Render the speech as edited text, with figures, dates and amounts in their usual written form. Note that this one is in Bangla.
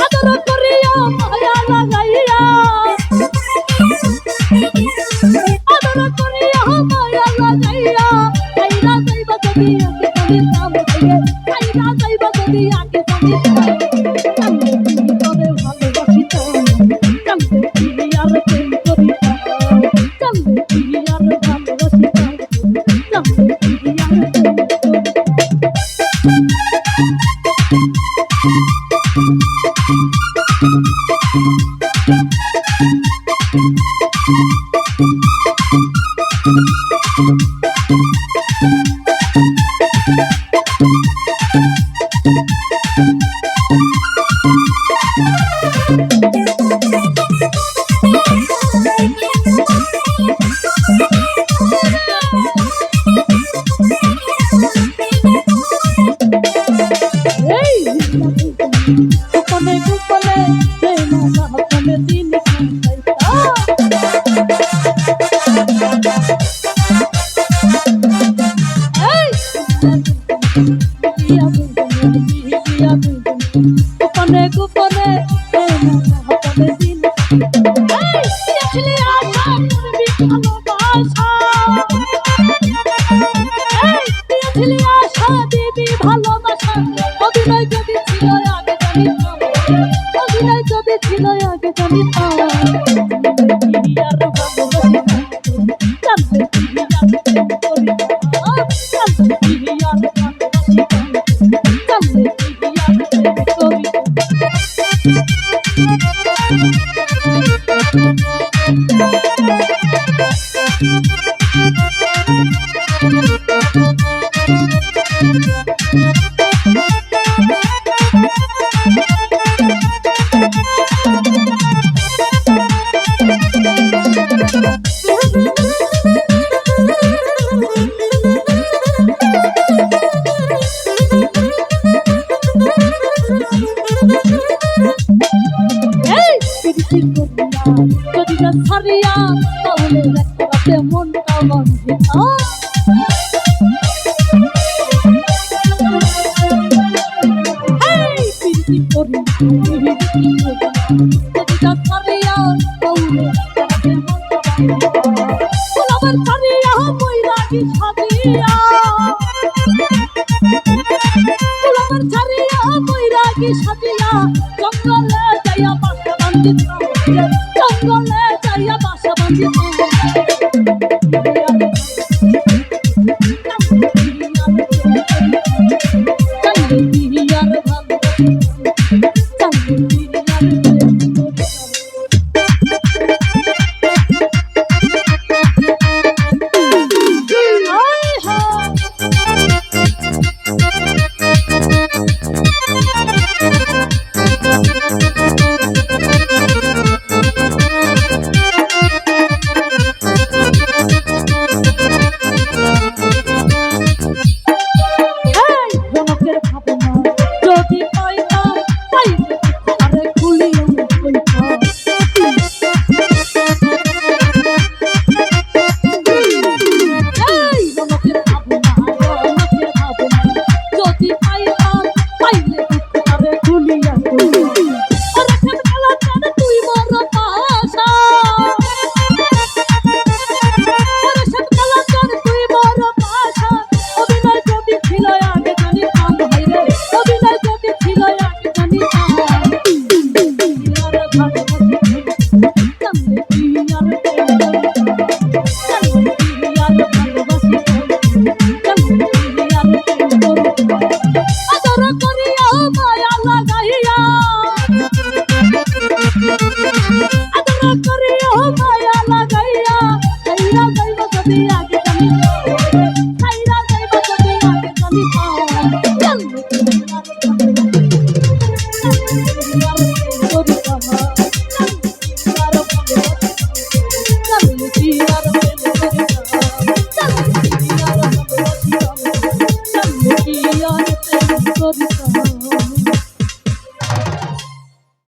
আদর করিয়া মায়া লাগাইয়া আদর করিয়া মায়া লাগাইয়া আইরা যাইবা যদি আগে তুমি নাম দিয়ে আইরা যাইবা যদি আগে তুমি কান্দে তুমি করে ভালোবাসিতাম কান্দে তুমি আর প্রেম করিতাম কান্দে তুমি আর ভালোবাসিতাম কান্দে তুমি আর প্রেম গোপনে গোপনে প্রেম মাহফিলে দিন কাটাইতা গোপনে গোপনে প্রেম মাহফিলে দিন দিয়েছিলি আশা করবি ভালোবাসা দিয়েছিলি আশা দিবি ভালোবাসা অভিনয় যদি ছিল আগে জানিতাম অভিনয় যদি ছিল আগে জানিতাম আর ভালোবাসিতাম কান্দে তুমি আর প্রেম করিতাম কান্দে তুমি আর ভালোবাসিতাম কান্দে তুমি আর প্রেম যদি না ছাড়িয়া তাহলে রাতে মনটা বন্ধিত যদি না ছাড়িয়া তাহলে রাতে মনটা আমার ছাড়িয়া বৈরাগী সাজিয়া আমার ছাড়িয়া বৈরাগী সাজিয়া